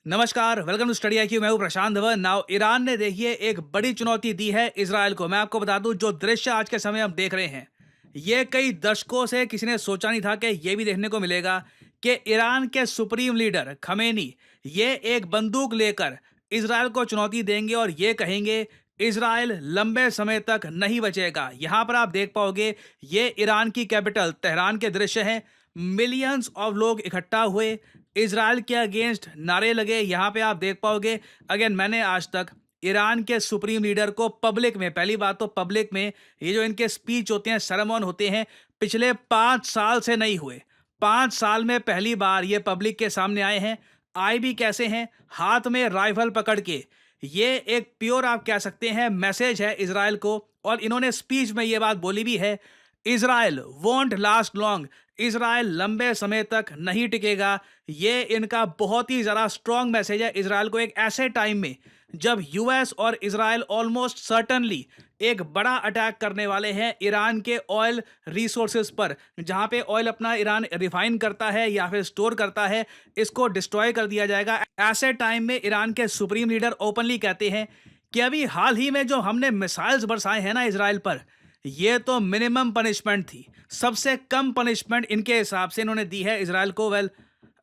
नमस्कार, welcome to study IQ. मैं हूं प्रशांत धवन। नाउ ईरान ने देखिए एक बड़ी चुनौती दी है इजराइल को। मैं आपको बता दूं, जो दृश्य आज के समय हम देख रहे हैं, ये कई दशकों से किसी ने सोचा नहीं था कि ये भी देखने को मिलेगा कि ईरान के सुप्रीम लीडर खमेनी ये एक बंदूक लेकर इजराइल को चुनौती देंगे और ये कहेंगे इजराइल लंबे समय तक नहीं बचेगा। यहाँ पर आप देख पाओगे, ये ईरान की कैपिटल तेहरान के दृश्य हैं। मिलियंस ऑफ लोग इकट्ठा हुए, इजराइल के अगेंस्ट नारे लगे। यहाँ पे आप देख पाओगे, अगेन मैंने आज तक ईरान के सुप्रीम लीडर को पब्लिक में, पहली बात तो पब्लिक में ये जो इनके स्पीच होते हैं, सरमन होते हैं, पिछले 5 साल से नहीं हुए। 5 साल में पहली बार ये पब्लिक के सामने आए हैं। आए भी कैसे हैं? हाथ में राइफल पकड़ के। ये एक प्योर आप कह सकते हैं मैसेज है इजराइल को। और इन्होंने स्पीच में ये बात बोली भी है, Israel won't last long, Israel लंबे समय तक नहीं टिकेगा। ये इनका बहुत ही ज़्यादा स्ट्रॉन्ग मैसेज है इजराइल को, एक ऐसे टाइम में जब यूएस और इजराइल ऑलमोस्ट सर्टनली एक बड़ा अटैक करने वाले हैं ईरान के ऑयल रिसोर्सेज पर, जहां पे ऑयल अपना ईरान रिफाइन करता है या फिर स्टोर करता है, इसको डिस्ट्रॉय कर दिया जाएगा। ऐसे टाइम में ईरान के सुप्रीम लीडर ओपनली कहते हैं कि अभी हाल ही में जो हमने मिसाइल्स बरसाए हैं ना इजराइल पर, ये तो मिनिमम पनिशमेंट थी। सबसे कम पनिशमेंट इनके हिसाब से इन्होंने दी है इजराइल को। वेल,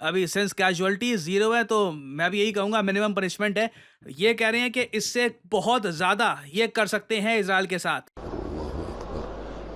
अभी सिंस कैजुअलिटी जीरो है तो मैं भी यही कहूंगा मिनिमम पनिशमेंट है। ये कह रहे हैं कि इससे बहुत ज्यादा ये कर सकते हैं इजराइल के साथ।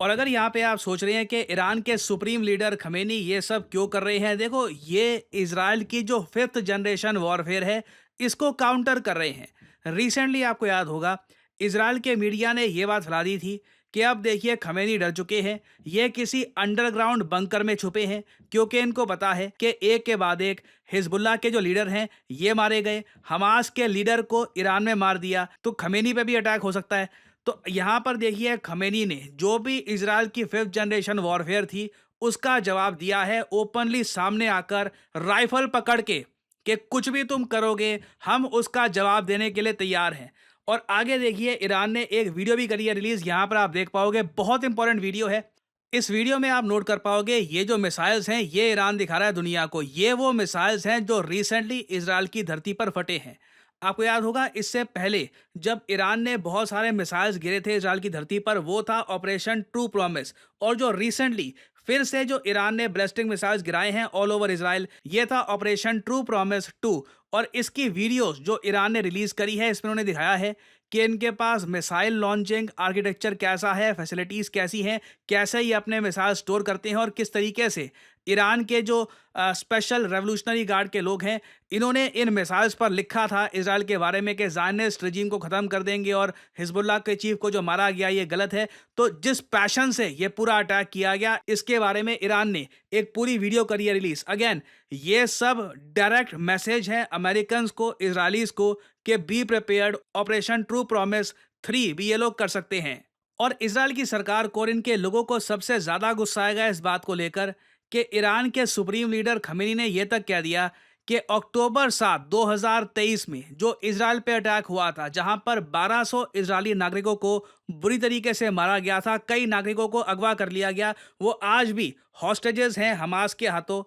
और अगर यहाँ पे आप सोच रहे हैं कि ईरान के सुप्रीम लीडर खमेनी ये सब क्यों कर रहे हैं, देखो ये इजराइल की जो 5th जनरेशन वॉरफेयर है, इसको काउंटर कर रहे हैं। रिसेंटली आपको याद होगा, इजराइल के मीडिया ने ये बात फैला दी थी कि अब देखिए खमेनी डर चुके हैं, ये किसी अंडरग्राउंड बंकर में छुपे हैं, क्योंकि इनको पता है कि एक के बाद एक हिजबुल्लाह के जो लीडर हैं ये मारे गए, हमास के लीडर को ईरान में मार दिया, तो खमेनी पे भी अटैक हो सकता है। तो यहाँ पर देखिए खमेनी ने जो भी इजराइल की 5th जनरेशन वॉरफेयर थी उसका जवाब दिया है ओपनली, सामने आकर राइफल पकड़ के, कि कुछ भी तुम करोगे हम उसका जवाब देने के लिए तैयार हैं। और आगे देखिए ईरान ने एक वीडियो भी करी है रिलीज, यहाँ पर आप देख पाओगे, बहुत इंपॉर्टेंट वीडियो है। इस वीडियो में आप नोट कर पाओगे, ये जो मिसाइल्स हैं ये ईरान दिखा रहा है दुनिया को, ये वो मिसाइल्स हैं जो रिसेंटली इजराइल की धरती पर फटे हैं। आपको याद होगा, इससे पहले जब ईरान ने बहुत सारे मिसाइल्स गिरे थे इजराइल की धरती पर, वो था ऑपरेशन ट्रू प्रॉमिस। और जो रिसेंटली फिर से जो ईरान ने ब्लास्टिंग मिसाइल्स गिराए हैं ऑल ओवर इजराइल, ये था ऑपरेशन ट्रू प्रॉमिस 2। और इसकी वीडियोस जो ईरान ने रिलीज करी है, इसमें उन्होंने दिखाया है कि इनके पास मिसाइल लॉन्चिंग आर्किटेक्चर कैसा है, फैसिलिटीज कैसी हैं, कैसे ये अपने मिसाइल स्टोर करते हैं, और किस तरीके से ईरान के जो स्पेशल रेवोल्यूशनरी गार्ड के लोग हैं, इन्होंने इन मिसाइल्स पर लिखा था इजराइल के बारे में कि ज़ायनिस्ट रजीम को ख़त्म कर देंगे और हिजबुल्लाह के चीफ को जो मारा गया ये गलत है। तो जिस पैशन से ये पूरा अटैक किया गया, इसके बारे में ईरान ने एक पूरी वीडियो करी है रिलीज। अगेन ये सब डायरेक्ट मैसेज है अमेरिकन को, इसराइलीज को, कि be prepared, operation true promise 3 भी ये लोग कर सकते हैं। और इजराइल की सरकार को और इनके लोगों को सबसे ज़्यादा गुस्सा आएगा इस बात को लेकर कि ईरान के सुप्रीम लीडर खमेनी ने यह तक कह दिया कि अक्टूबर 7, 2023 में जो इजराइल पे अटैक हुआ था, जहां पर 1200 इजरायली नागरिकों को बुरी तरीके से मारा गया था, कई नागरिकों को अगवा कर लिया गया, वो आज भी हॉस्टेजेस हैं हमास के हाथों।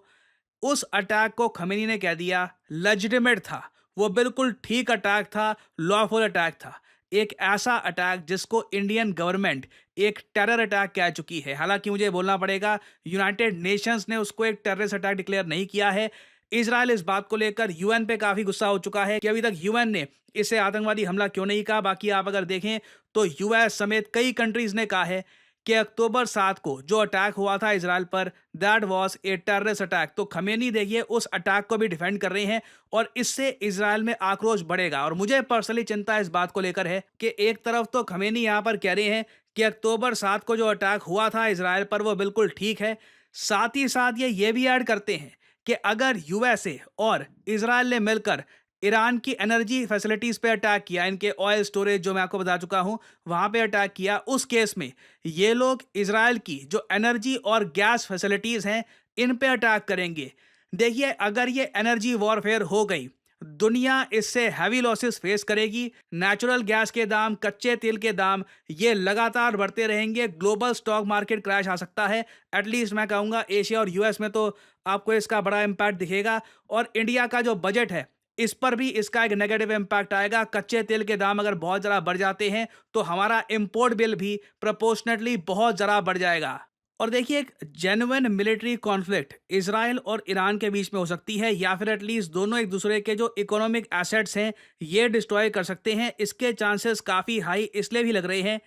उस अटैक को खमेनी ने कह दिया लेजिटिमेट था, वो बिल्कुल ठीक अटैक था, लॉफुल अटैक था। एक ऐसा अटैक जिसको इंडियन गवर्नमेंट एक टेरर अटैक कह चुकी है। हालांकि मुझे बोलना पड़ेगा, यूनाइटेड नेशंस ने उसको एक टेररिस्ट अटैक डिक्लेयर नहीं किया है। इजराइल इस बात को लेकर यूएन पे काफी गुस्सा हो चुका है कि अभी तक यूएन ने इसे आतंकवादी हमला क्यों नहीं कहा। बाकी आप अगर देखें तो यूएस समेत कई कंट्रीज ने कहा है कि अक्टूबर 7 को जो अटैक हुआ था इजराइल पर, that was a terrorist attack. तो खमेनी देखिए उस अटैक को भी डिफेंड कर रहे हैं और इससे इजराइल में आक्रोश बढ़ेगा। और मुझे पर्सनली चिंता इस बात को लेकर है कि एक तरफ तो खमेनी यहाँ पर कह रहे हैं कि अक्टूबर 7 को जो अटैक हुआ था इजराइल पर वो बिल्कुल ठीक है, साथ ही साथ ये भी ऐड करते हैं कि अगर यूएसए और इजराइल ने मिलकर ईरान की एनर्जी फैसिलिटीज़ पे अटैक किया, इनके ऑयल स्टोरेज जो मैं आपको बता चुका हूँ, वहाँ पे अटैक किया, उस केस में ये लोग इज़राइल की जो एनर्जी और गैस फैसिलिटीज़ हैं, इन पे अटैक करेंगे। देखिए, अगर ये एनर्जी वॉरफेयर हो गई, दुनिया इससे हैवी लॉसेस फेस करेगी। नेचुरल गैस के दाम, कच्चे तेल के दाम ये लगातार बढ़ते रहेंगे। ग्लोबल स्टॉक मार्केट क्रैश आ सकता है। एटलीस्ट मैं कहूँगा एशिया और यूएस में तो आपको इसका बड़ा इम्पैक्ट दिखेगा, और इंडिया का जो बजट है इस पर भी इसका एक नेगेटिव इम्पैक्ट आएगा। कच्चे तेल के दाम अगर बहुत ज़्यादा बढ़ जाते हैं तो हमारा इम्पोर्ट बिल भी प्रोपोर्शनेटली बहुत ज़्यादा बढ़ जाएगा। और देखिए, एक जेन्युइन मिलिट्री कॉन्फ्लिक्ट इजराइल और ईरान के बीच में हो सकती है, या फिर एटलीस्ट दोनों एक दूसरे के जो इकोनॉमिक एसेट्स हैं ये डिस्ट्रॉय कर सकते हैं। इसके चांसेस काफ़ी हाई इसलिए भी लग रहे हैं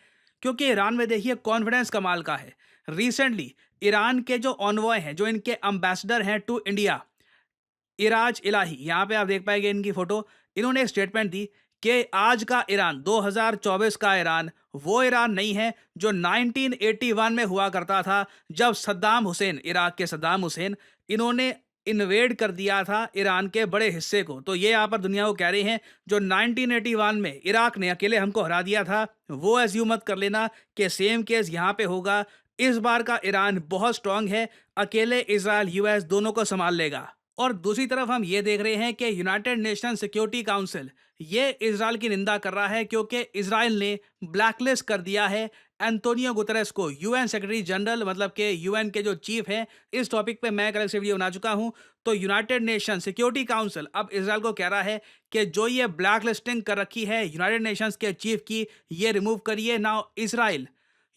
क्योंकि ईरान में देखिए कॉन्फिडेंस कमाल का है। रिसेंटली ईरान के जो ऑनवॉय हैं, जो इनके एम्बेसडर हैं टू इंडिया, इराज इलाही, यहाँ पे आप देख पाएंगे इनकी फोटो, इन्होंने एक स्टेटमेंट दी कि आज का ईरान, 2024 का ईरान वो ईरान नहीं है जो 1981 में हुआ करता था, जब सद्दाम हुसैन, इराक के सद्दाम हुसैन, इन्होंने इन्वेड कर दिया था ईरान के बड़े हिस्से को। तो ये यहाँ पर दुनिया को कह रहे हैं जो 1981 में इराक ने अकेले हमको हरा दिया था, वो एज्यूम मत कर लेना कि सेम केस यहाँ पे होगा। इस बार का ईरान बहुत स्ट्रांग है, अकेले इजराइल यूएस दोनों को संभाल लेगा। और दूसरी तरफ हम ये देख रहे हैं कि यूनाइटेड नेशन सिक्योरिटी काउंसिल ये इजराइल की निंदा कर रहा है क्योंकि इजराइल ने ब्लैकलिस्ट कर दिया है एंटोनियो गुतरेस को, यूएन सेक्रेटरी जनरल, मतलब कि यूएन के जो चीफ हैं। इस टॉपिक पे मैं कल से वीडियो बना चुका हूं। तो यूनाइटेड नेशन सिक्योरिटी काउंसिल अब इजराइल को कह रहा है कि जो ये ब्लैक लिस्टिंग कर रखी है यूनाइटेड नेशंस के चीफ की, ये रिमूव करिए। Now Israel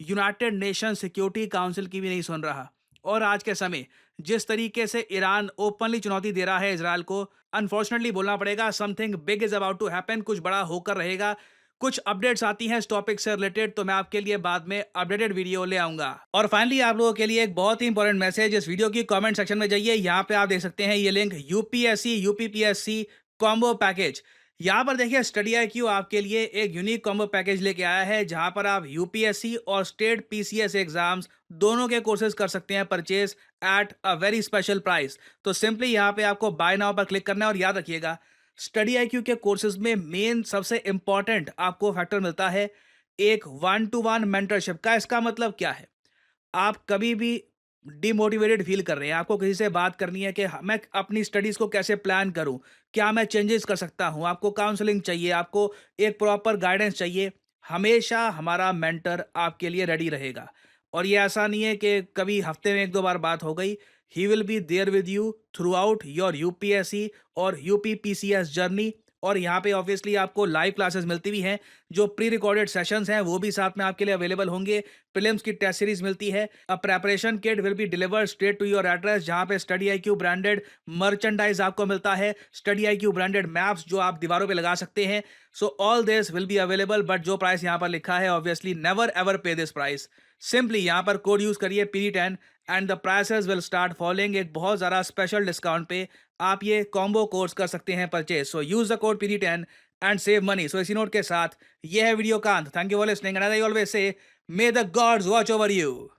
United nation security council की भी नहीं सुन रहा, और आज के समय जिस तरीके से ईरान ओपनली चुनौती दे रहा है इजराइल को, अनफॉर्चुनेटली बोलना पड़ेगा, something big is about to happen, कुछ बड़ा होकर रहेगा। कुछ अपडेट्स आती हैं इस टॉपिक से रिलेटेड, तो मैं आपके लिए बाद में अपडेटेड वीडियो ले आऊंगा। और फाइनली आप लोगों के लिए एक बहुत ही इंपॉर्टेंट मैसेज, इस वीडियो की कमेंट सेक्शन में जाइए, यहाँ पे आप देख सकते हैं ये link, UPSC UPPSC combo package. यहाँ पर देखिए स्टडी IQ आपके लिए एक यूनिक कॉम्बो पैकेज लेके आया है, जहाँ पर आप यूपीएससी और स्टेट पीसीएस एग्जाम्स दोनों के कोर्सेज कर सकते हैं purchase at a very special price. तो सिंपली यहाँ पे आपको बाय नाउ पर क्लिक करना है, और याद रखिएगा स्टडी IQ के कोर्सेज में मेन सबसे इंपॉर्टेंट आपको फैक्टर मिलता है एक 1-to-1 मेंटरशिप का। इसका मतलब क्या है? आप कभी भी डिमोटिवेटेड फील कर रहे हैं, आपको किसी से बात करनी है कि मैं अपनी स्टडीज़ को कैसे प्लान करूं, क्या मैं चेंजेस कर सकता हूं, आपको काउंसलिंग चाहिए, आपको एक प्रॉपर गाइडेंस चाहिए, हमेशा हमारा मेंटर आपके लिए रेडी रहेगा। और ये ऐसा नहीं है कि कभी हफ्ते में 1-2 बार बात हो गई। He will be there with you throughout your UPSC और यूपीपीसीएस जर्नी। और यहाँ पे ऑब्वियसली आपको लाइव क्लासेस मिलती भी हैं, जो प्री रिकॉर्डेड सेशंस हैं वो भी साथ में आपके लिए अवेलेबल होंगे। प्रीलिम्स की टेस्ट सीरीज मिलती है। A preparation kit will be delivered straight to your address, जहाँ पे स्टडी IQ ब्रांडेड मर्चेंडाइज आपको मिलता है, स्टडी IQ ब्रांडेड मैप्स जो आप दीवारों पे लगा सकते हैं। So all this will be available, but जो प्राइस यहाँ पर लिखा है ऑब्वियसली नेवर एवर पे दिस प्राइस। सिंपली यहाँ पर कोड यूज करिए PD10 and the prices will start following एक बहुत ज़्यादा स्पेशल डिस्काउंट पे आप ये कॉम्बो कोर्स कर सकते हैं purchase. So use the code PD10 and save money. So इसी नोट के साथ ये है वीडियो का अंत। Thank you for listening and as I always say, may the gods watch over you.